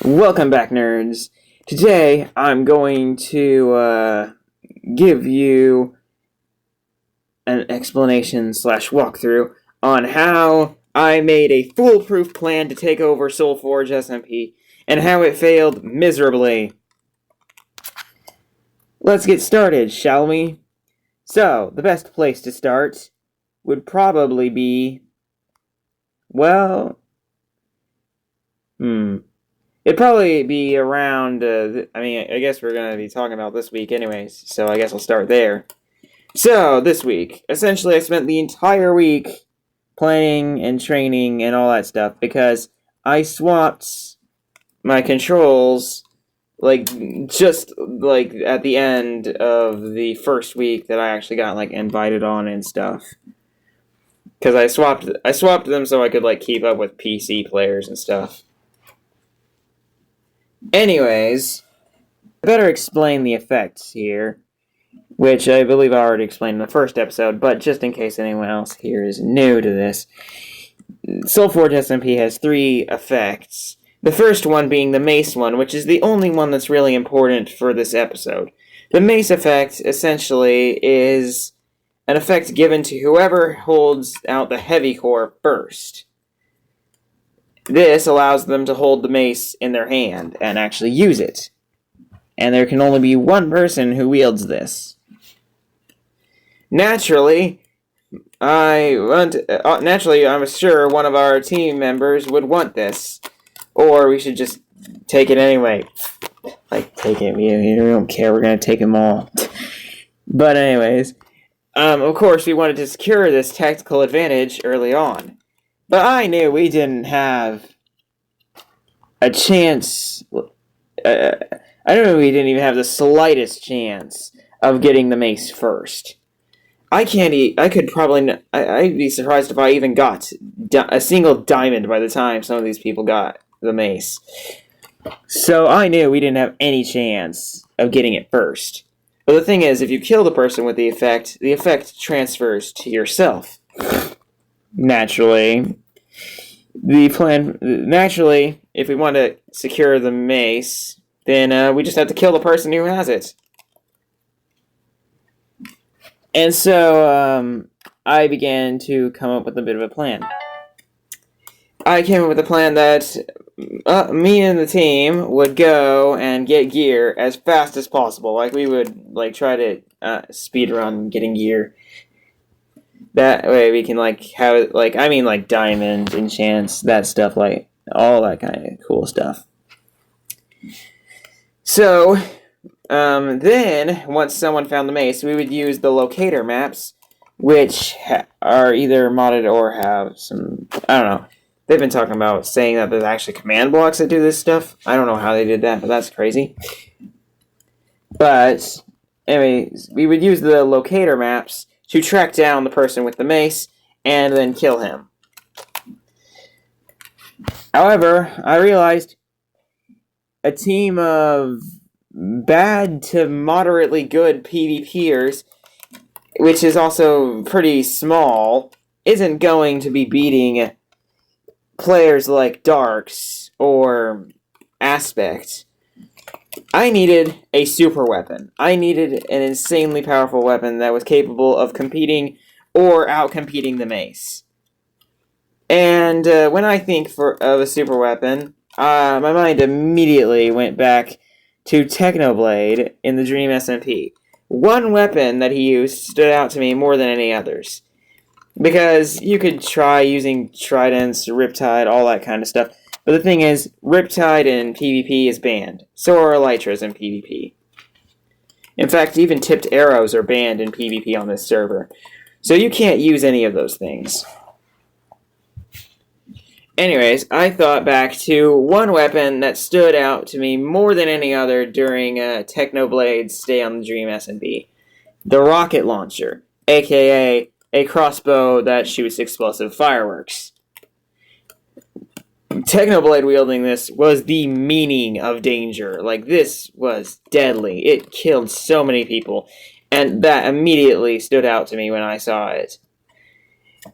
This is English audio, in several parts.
Welcome back, nerds. Today, I'm going to give you an explanation slash walkthrough on how I made a foolproof plan to take over Soulforge SMP and how it failed miserably. Let's get started, shall we? So, the best place to start would probably be, well, it'd probably be around, I guess we're going to be talking about this week anyways, so I guess I'll start there. So, this week, essentially I spent the entire week planning and training and all that stuff, because I swapped my controls, just at the end of the first week that I actually got, invited on and stuff. Because I swapped them so I could, keep up with PC players and stuff. Anyways, I better explain the effects here, which I believe I already explained in the first episode, but just in case anyone else here is new to this, Soulforge SMP has 3 effects. The first one being the mace one, which is the only one that's really important for this episode. The mace effect, essentially, is an effect given to whoever holds out the heavy core first. This allows them to hold the mace in their hand and actually use it. And there can only be one person who wields this. Naturally, I'm sure one of our team members would want this. Or we should just take it anyway. Take it. We don't care. We're going to take them all. But anyways, of course, we wanted to secure this tactical advantage early on. But I knew we didn't have a chance. I don't know. We didn't even have the slightest chance of getting the mace first. I'd be surprised if I even got a single diamond by the time some of these people got the mace. So I knew we didn't have any chance of getting it first. But the thing is, if you kill the person with the effect transfers to yourself. Naturally, if we want to secure the mace, then we just have to kill the person who has it. And so, I began to come up with a bit of a plan. I came up with a plan that me and the team would go and get gear as fast as possible. We would, try to speed run getting gear. That way we can, have it, diamond, enchants, that stuff, all that kind of cool stuff. So, then, once someone found the mace, we would use the locator maps, which are either modded or have some, I don't know. They've been talking about saying that there's actually command blocks that do this stuff. I don't know how they did that, but that's crazy. But, anyways, we would use the locator maps to track down the person with the mace and then kill him. However, I realized a team of bad to moderately good PvPers, which is also pretty small, isn't going to be beating players like Darks or Aspect. I needed a super weapon. I needed an insanely powerful weapon that was capable of competing or out-competing the mace. And when I think of a super weapon, my mind immediately went back to Technoblade in the Dream SMP. One weapon that he used stood out to me more than any others. Because you could try using tridents, riptide, all that kind of stuff. But the thing is, riptide in PvP is banned. So are elytras in PvP. In fact, even tipped arrows are banned in PvP on this server. So you can't use any of those things. Anyways, I thought back to one weapon that stood out to me more than any other during Technoblade's stay on the Dream SMP. The rocket launcher, aka a crossbow that shoots explosive fireworks. Technoblade wielding this was the meaning of danger. This was deadly. It killed so many people, and that immediately stood out to me when I saw it.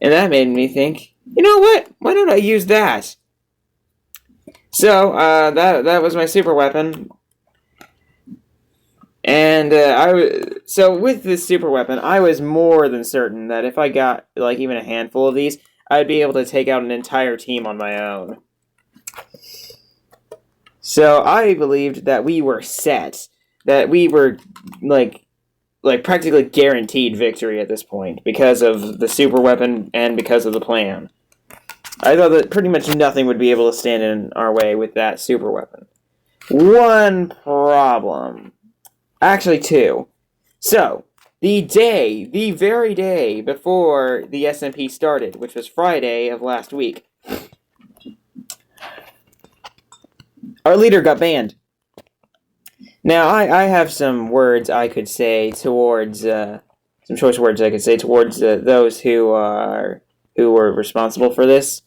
And that made me think, you know what? Why don't I use that? So, that was my super weapon. And, so with this super weapon, I was more than certain that if I got, like, even a handful of these, I'd be able to take out an entire team on my own. So I believed that we were set. That we were, like practically guaranteed victory at this point because of the super weapon and because of the plan. I thought that pretty much nothing would be able to stand in our way with that super weapon. One problem. Actually, two. So, the very day before the SMP started, which was Friday of last week, our leader got banned. Now, I have some words I could say towards, some choice words I could say towards those who were responsible for this.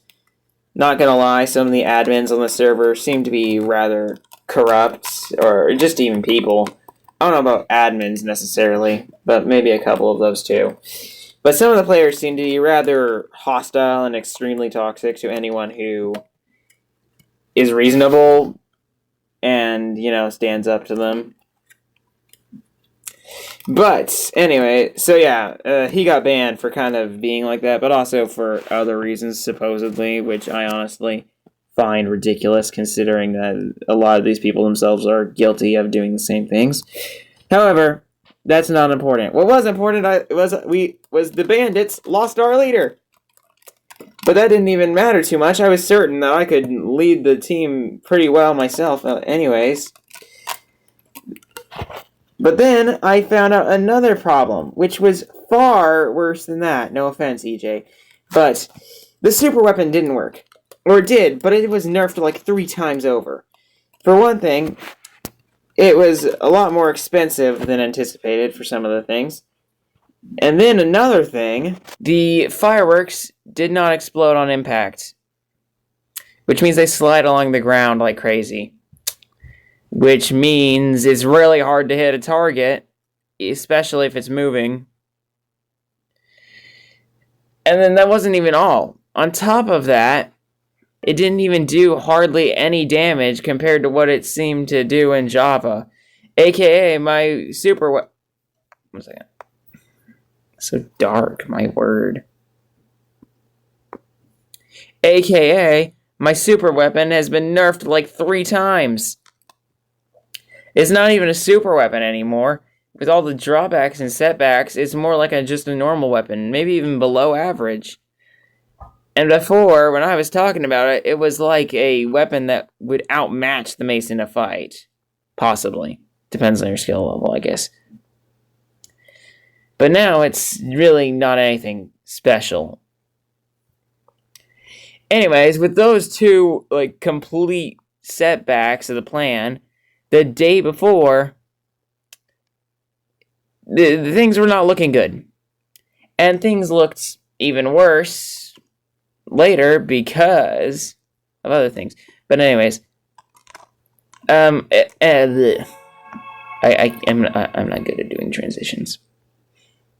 Not gonna lie, some of the admins on the server seem to be rather corrupt, or just even people. I don't know about admins necessarily, but maybe a couple of those too. But some of the players seem to be rather hostile and extremely toxic to anyone who is reasonable and, stands up to them. But, anyway, so yeah, he got banned for kind of being like that, but also for other reasons, supposedly, which I honestly find ridiculous, considering that a lot of these people themselves are guilty of doing the same things. However, that's not important. What was important was the bandits lost our leader. But that didn't even matter too much. I was certain that I could lead the team pretty well myself anyways. But then I found out another problem, which was far worse than that. No offense, EJ. But the super weapon didn't work. Or it did, but it was nerfed like 3 times over. For one thing, it was a lot more expensive than anticipated for some of the things. And then another thing, the fireworks did not explode on impact. Which means they slide along the ground like crazy. Which means it's really hard to hit a target, especially if it's moving. And then that wasn't even all. On top of that, it didn't even do hardly any damage compared to what it seemed to do in Java. AKA my super... 1 second. So dark, my word. AKA, my super weapon has been nerfed like 3 times. It's not even a super weapon anymore. With all the drawbacks and setbacks, it's more like just a normal weapon, maybe even below average. And before, when I was talking about it, it was like a weapon that would outmatch the mace in a fight. Possibly. Depends on your skill level, I guess. But now it's really not anything special. Anyways, with those two complete setbacks of the plan, the day before, the things were not looking good. And things looked even worse later because of other things. But anyways, I'm not good at doing transitions.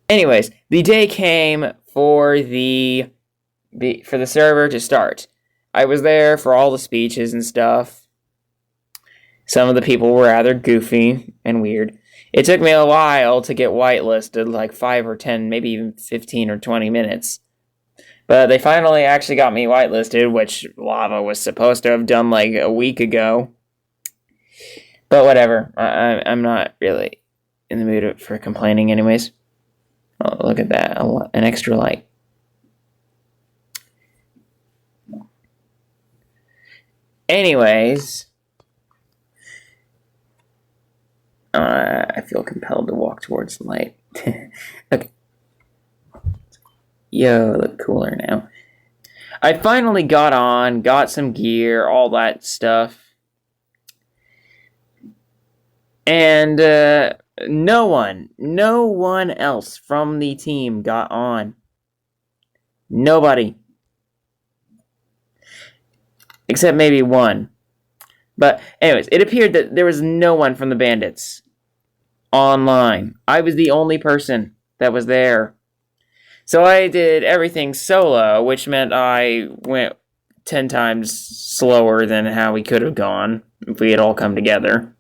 Anyways, the day came for the server to start. I was there for all the speeches and stuff. Some of the people were rather goofy and weird. It took me a while to get whitelisted, like 5 or 10, maybe even 15 or 20 minutes. But they finally actually got me whitelisted, which Lava was supposed to have done like a week ago. But whatever. I'm not really in the mood for complaining anyways. Oh, look at that. An extra light. Anyways, I feel compelled to walk towards the light. Okay. Yo, look cooler now. I finally got some gear, all that stuff. And no one else from the team got on. Nobody. Except maybe one. But anyways, it appeared that there was no one from the bandits online. I was the only person that was there. So I did everything solo, which meant I went 10 times slower than how we could have gone if we had all come together.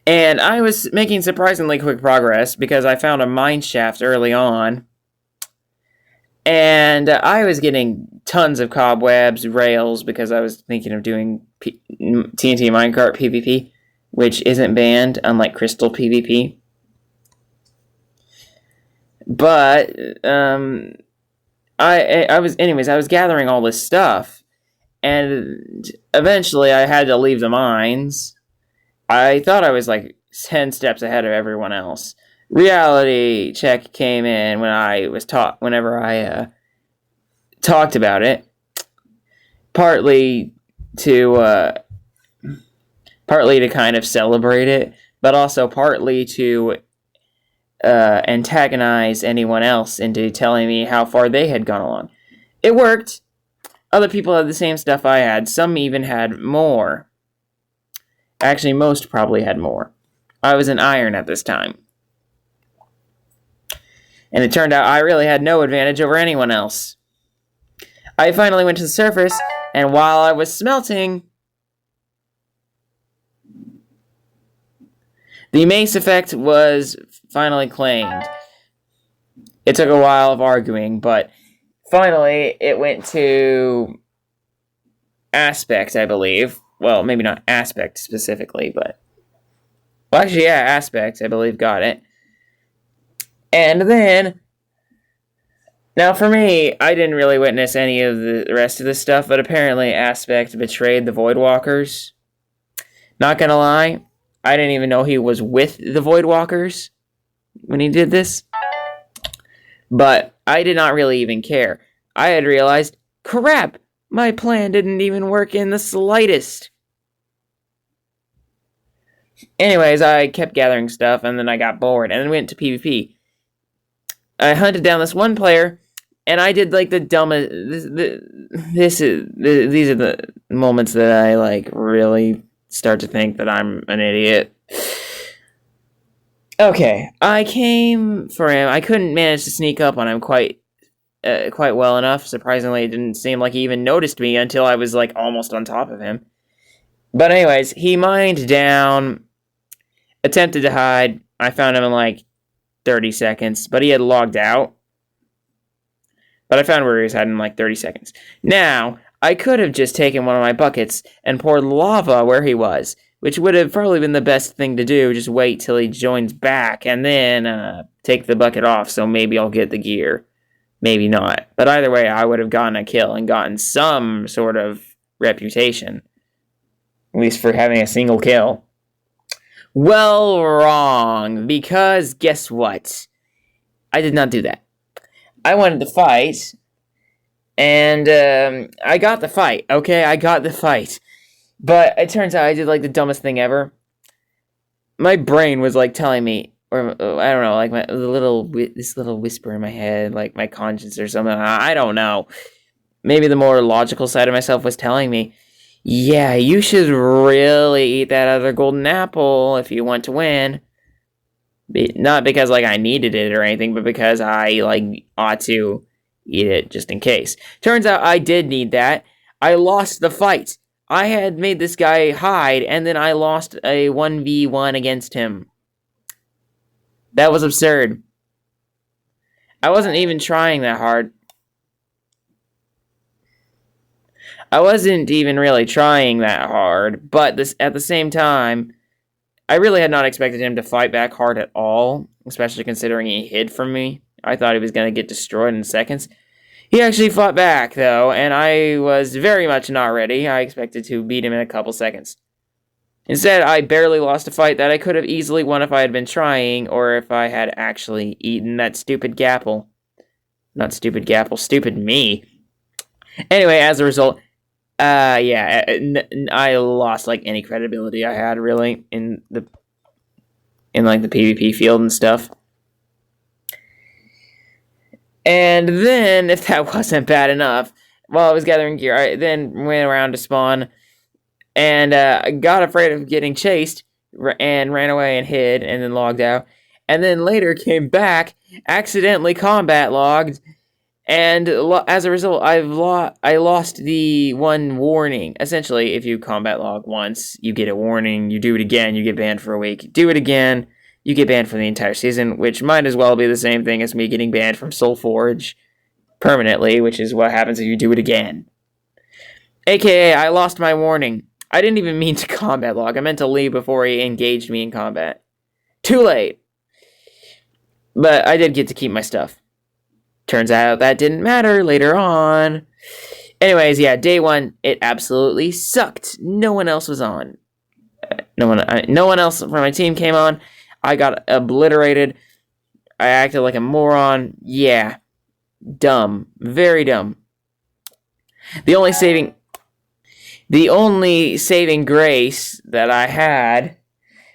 And I was making surprisingly quick progress because I found a mine shaft early on. And I was getting tons of cobwebs, rails, because I was thinking of doing TNT minecart PvP, which isn't banned, unlike crystal PvP. But I was gathering all this stuff, and eventually I had to leave the mines. I thought I was like 10 steps ahead of everyone else. Reality check came in whenever I talked about it, partly to kind of celebrate it, but also partly to antagonize anyone else into telling me how far they had gone along. It worked. Other people had the same stuff I had. Some even had more. Actually, most probably had more. I was an iron at this time. And it turned out I really had no advantage over anyone else. I finally went to the surface, and while I was smelting, the mace effect was finally claimed. It took a while of arguing, but finally it went to aspect, I believe. Well, maybe not aspect specifically, but... Well, actually, yeah, aspect, I believe, got it. And then... Now, for me, I didn't really witness any of the rest of this stuff, but apparently Aspect betrayed the Voidwalkers. Not gonna lie, I didn't even know he was with the Voidwalkers when he did this. But I did not really even care. I had realized, crap, my plan didn't even work in the slightest. Anyways, I kept gathering stuff, and then I got bored, and then went to PvP. I hunted down this one player, and I did like the dumbest. These are the moments that I like really start to think that I'm an idiot. Okay, I came for him. I couldn't manage to sneak up on him quite well enough. Surprisingly, it didn't seem like he even noticed me until I was like almost on top of him. But anyways, he mined down, attempted to hide. I found him in like 30 seconds, but he had logged out. But I found where he was hiding in like 30 seconds. Now, I could have just taken one of my buckets and poured lava where he was, which would have probably been the best thing to do. Just wait till he joins back and then take the bucket off, so maybe I'll get the gear. Maybe not. But either way, I would have gotten a kill and gotten some sort of reputation. At least for having a single kill. Well, wrong. Because guess what? I did not do that. I wanted to fight. And I got the fight. Okay, I got the fight. But it turns out I did like the dumbest thing ever. My brain was like telling me, or I don't know, like this little whisper in my head, like my conscience or something. I don't know. Maybe the more logical side of myself was telling me, yeah, you should really eat that other golden apple if you want to win. Not because like I needed it or anything, but because I like ought to eat it just in case. Turns out I did need that. I lost the fight. I had made this guy hide, and then I lost a 1v1 against him. That was absurd. I wasn't even trying that hard. I wasn't even really trying that hard, but at the same time, I really had not expected him to fight back hard at all, especially considering he hid from me. I thought he was going to get destroyed in seconds. He actually fought back, though, and I was very much not ready. I expected to beat him in a couple seconds. Instead, I barely lost a fight that I could have easily won if I had been trying, or if I had actually eaten that stupid gapple. Not stupid gapple, stupid me. Anyway, as a result, I lost like any credibility I had really in the PvP field and stuff. And then, if that wasn't bad enough, while I was gathering gear, I then went around to spawn and got afraid of getting chased and ran away and hid and then logged out. And then later came back, accidentally combat logged, And as a result, I lost the one warning. Essentially, if you combat log once, you get a warning. You do it again, you get banned for a week. Do it again, you get banned for the entire season, which might as well be the same thing as me getting banned from Soulforge permanently, which is what happens if you do it again. AKA, I lost my warning. I didn't even mean to combat log. I meant to leave before he engaged me in combat. Too late. But I did get to keep my stuff. Turns out that didn't matter later on. Anyways, yeah, day 1, it absolutely sucked. No one else was on. No one else from my team came on. I got obliterated. I acted like a moron. Yeah. Dumb. Very dumb. The only saving grace that I had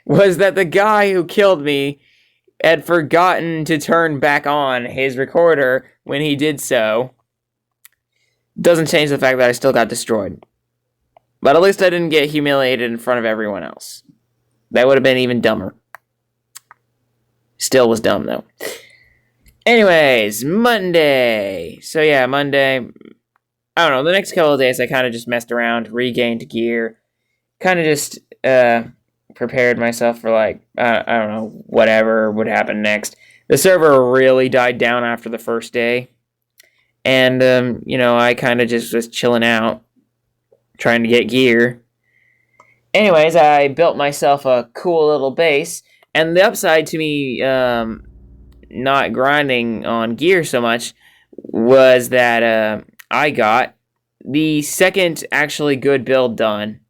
was that the guy who killed me had forgotten to turn back on his recorder when he did so. Doesn't change the fact that I still got destroyed. But at least I didn't get humiliated in front of everyone else. That would have been even dumber. Still was dumb, though. Anyways, Monday. So yeah, Monday. I don't know, the next couple of days I kind of just messed around, regained gear. Kind of just prepared myself for, like, I don't know, whatever would happen next. The server really died down after the first day. And, I kind of just was chilling out, trying to get gear. Anyways, I built myself a cool little base. And the upside to me not grinding on gear so much was that I got the second actually good build done.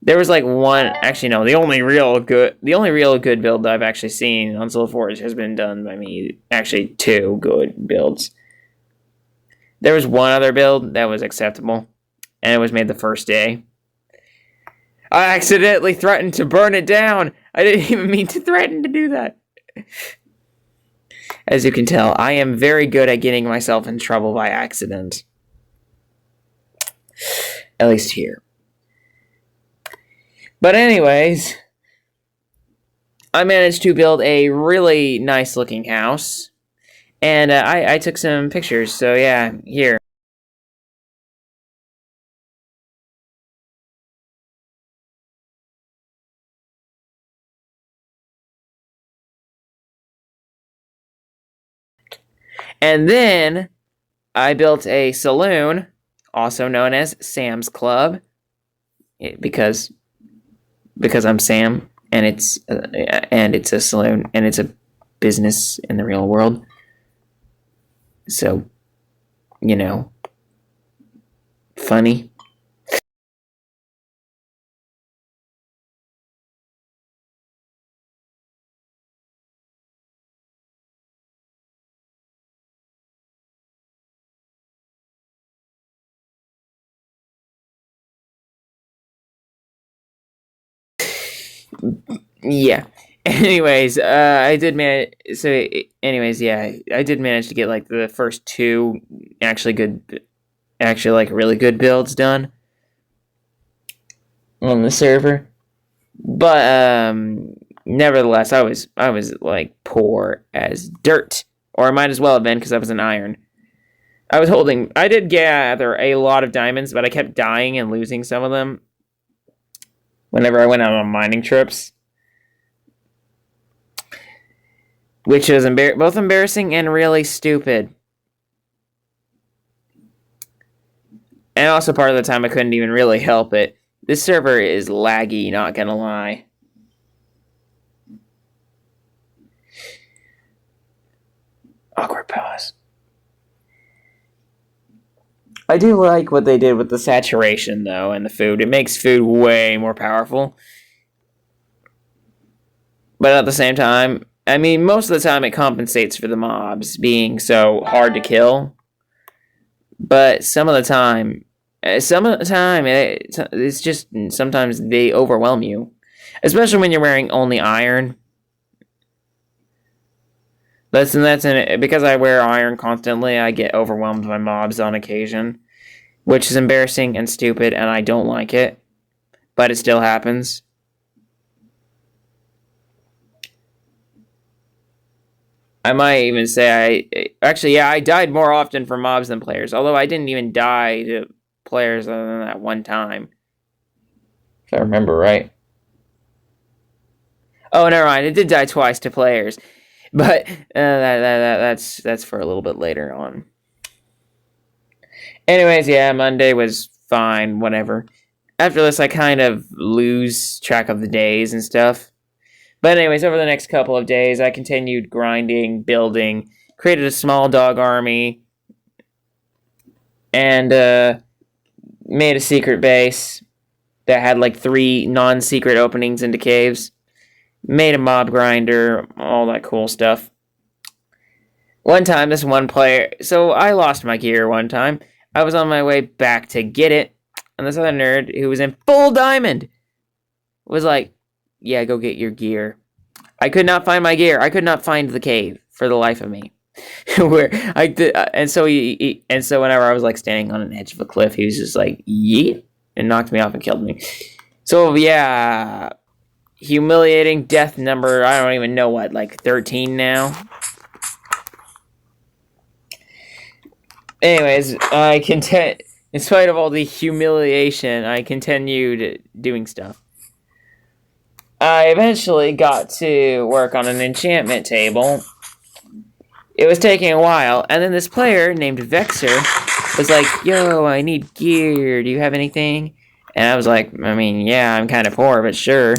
There was like one, actually no, the only real good build that I've actually seen on Soulforge has been done by me. Actually, 2 good builds. There was one other build that was acceptable, and it was made the first day. I accidentally threatened to burn it down. I didn't even mean to threaten to do that. As you can tell, I am very good at getting myself in trouble by accident. At least here. But anyways, I managed to build a really nice looking house. And I took some pictures, so yeah, here. And then I built a saloon, also known as Sam's Club, because I'm Sam, and it's a saloon, and it's a business in the real world. So, funny. Yeah. Anyways, I did manage. So, anyways, yeah, I did manage to get like the first 2 actually like really good builds done on the server. But nevertheless, I was like poor as dirt, or I might as well have been because I was an iron. I did gather a lot of diamonds, but I kept dying and losing some of them whenever I went out on mining trips. Which was both embarrassing and really stupid. And also part of the time I couldn't even really help it. This server is laggy, not gonna lie. Awkward pause. I do like what they did with the saturation, though, and the food. It makes food way more powerful. But at the same time, I mean, most of the time it compensates for the mobs being so hard to kill. But some of the time, it's just sometimes they overwhelm you. Especially when you're wearing only iron. Because I wear iron constantly, I get overwhelmed by mobs on occasion. Which is embarrassing and stupid, and I don't like it. But it still happens. I might even say I died more often from mobs than players. Although I didn't even die to players other than that one time. If I remember right. Oh, never mind. It did die twice to players. But that's for a little bit later on. Anyways, yeah, Monday was fine, whatever. After this, I kind of lose track of the days and stuff. But anyways, over the next couple of days, I continued grinding, building, created a small dog army, and made a secret base that had like 3 non-secret openings into caves. Made a mob grinder, all that cool stuff. One time, this one player... So, I lost my gear one time. I was on my way back to get it, and this other nerd, who was in full diamond, was like, yeah, go get your gear. I could not find my gear. I could not find the cave for the life of me. And so whenever I was like standing on an edge of a cliff, he was just like, yeah, and knocked me off and killed me. So, yeah... Humiliating death number, I don't even know what, like 13 now? Anyways, in spite of all the humiliation, I continued doing stuff. I eventually got to work on an enchantment table. It was taking a while, and then this player named Vexer was like, yo, I need gear, do you have anything? And I was like, I mean, yeah, I'm kind of poor, but sure.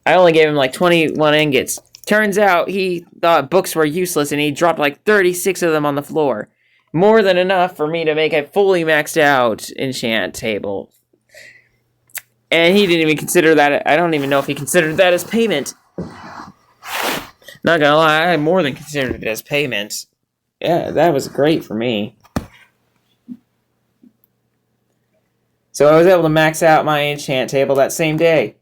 I only gave him like 21 ingots. Turns out he thought books were useless and he dropped like 36 of them on the floor. More than enough for me to make a fully maxed out enchant table. And he didn't even consider that. I don't even know if he considered that as payment. Not gonna lie, I more than considered it as payment. Yeah, that was great for me. So I was able to max out my enchant table that same day.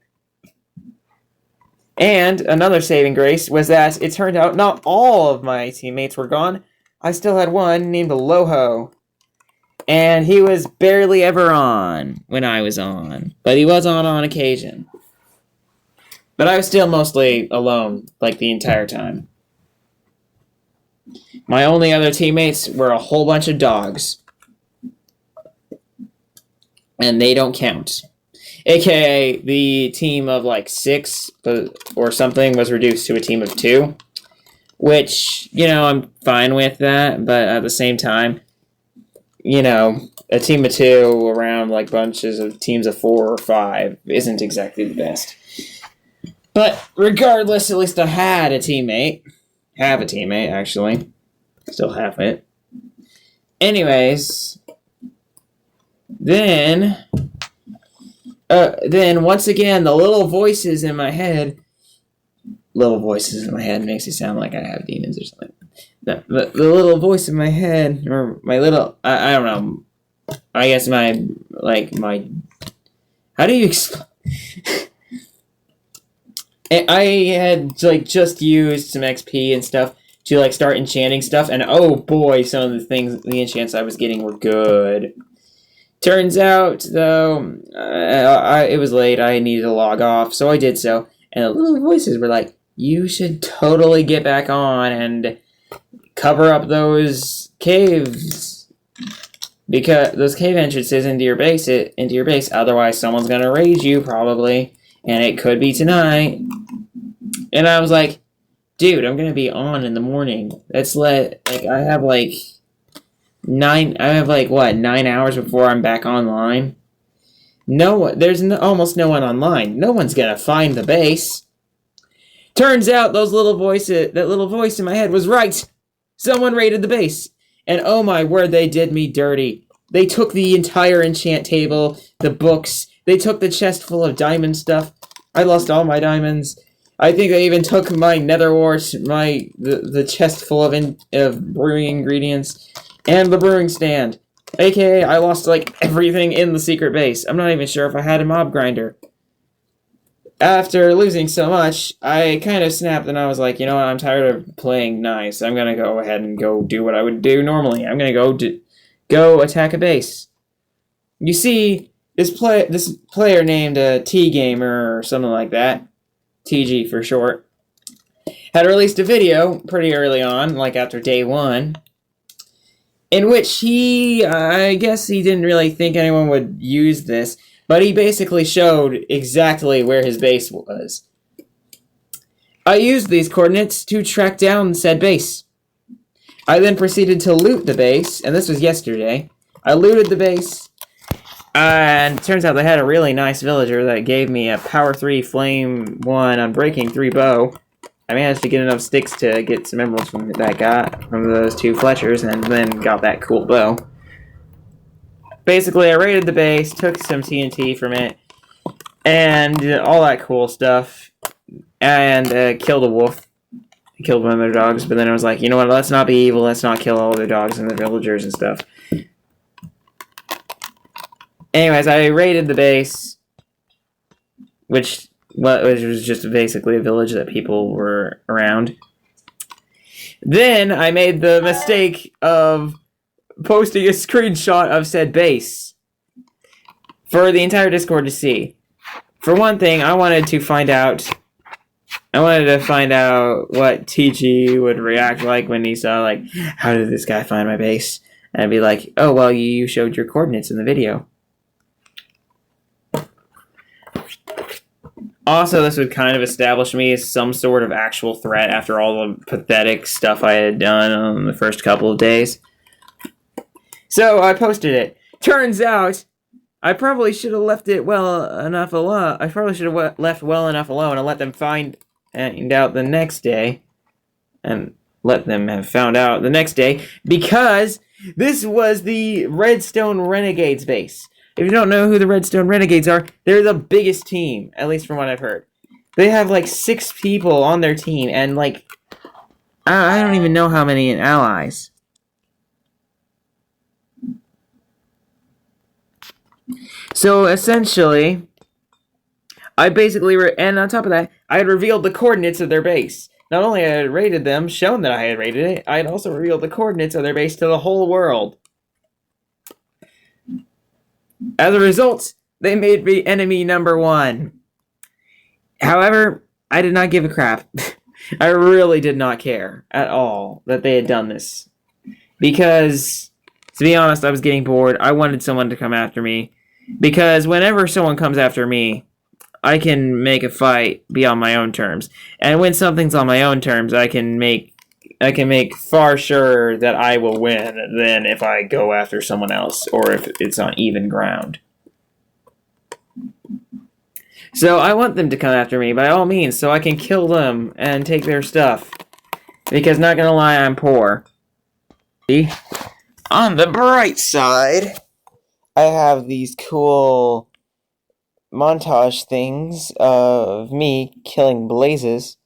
And another saving grace was that it turned out not all of my teammates were gone. I still had one named Loho. And he was barely ever on when I was on. But he was on occasion. But I was still mostly alone, like, the entire time. My only other teammates were a whole bunch of dogs. And they don't count. AKA, the team of, like, 6 or something was reduced to a team of 2. Which, you know, I'm fine with that. But at the same time, you know, a team of 2 around, like, bunches of teams of 4 or 5 isn't exactly the best. But regardless, at least I had a teammate. Have a teammate, actually. Still have it. Anyways, then once again, the little voices in my head makes it sound like I have demons or something. The little voice in my head, or my little, I don't know, I guess my, how do you explain? I had, like, just used some XP and stuff to, like, start enchanting stuff, and oh boy, some of the enchants I was getting were good. Turns out, though, it was late, I needed to log off, so I did so, and the little voices were like, you should totally get back on and cover up those caves, because those cave entrances into your base, otherwise someone's gonna raid you, probably, and it could be tonight. And I was like, dude, I'm gonna be on in the morning. I have 9 hours before I'm back online. There's almost no one online. No one's gonna find the base. Turns out that little voice in my head was right. Someone raided the base. And oh my word, they did me dirty. They took the entire enchant table, the books, they took the chest full of diamond stuff. I lost all my diamonds. I think they even took my nether wart, the chest full of brewing ingredients, and the brewing stand. AKA, I lost, like, everything in the secret base. I'm not even sure if I had a mob grinder. After losing so much, I kind of snapped and I was like, you know what, I'm tired of playing nice. I'm gonna go ahead and go do what I would do normally. I'm gonna go attack a base. You see, this player named T-Gamer or something like that, TG for short, had released a video pretty early on, like after day 1, in which I guess he didn't really think anyone would use this, but he basically showed exactly where his base was. I used these coordinates to track down said base. I then proceeded to loot the base, and this was yesterday. I looted the base, and it turns out they had a really nice villager that gave me a Power 3 Flame 1 Unbreaking 3 bow. I managed to get enough sticks to get some emeralds from those 2 Fletchers, and then got that cool bow. Basically, I raided the base, took some TNT from it, and all that cool stuff, and killed a wolf. Killed one of their dogs, but then I was like, you know what, let's not be evil, let's not kill all their dogs and the villagers and stuff. Anyways, I raided the base, which was just basically a village that people were around. Then I made the mistake of posting a screenshot of said base for the entire Discord to see. For one thing, I wanted to find out what TG would react like when he saw, like, how did this guy find my base? And I'd be like, oh, well, you showed your coordinates in the video. Also, this would kind of establish me as some sort of actual threat after all the pathetic stuff I had done on the first couple of days. So, I posted it. Turns out, I probably should have left it well enough alone. I probably should have left well enough alone and let them find out the next day, because this was the Redstone Renegades base. If you don't know who the Redstone Renegades are, they're the biggest team, at least from what I've heard. They have like 6 people on their team, and like, I don't even know how many allies. So essentially, I basically, and on top of that, I had revealed the coordinates of their base. Not only had I raided them, shown that I had raided it, I had also revealed the coordinates of their base to the whole world. As a result, they made me enemy number 1. However, I did not give a crap. I really did not care at all that they had done this. Because, to be honest, I was getting bored. I wanted someone to come after me. Because whenever someone comes after me, I can make a fight be on my own terms. And when something's on my own terms, I can make far sure that I will win than if I go after someone else or if it's on even ground. So I want them to come after me by all means so I can kill them and take their stuff. Because not gonna lie, I'm poor. See? On the bright side, I have these cool montage things of me killing blazes.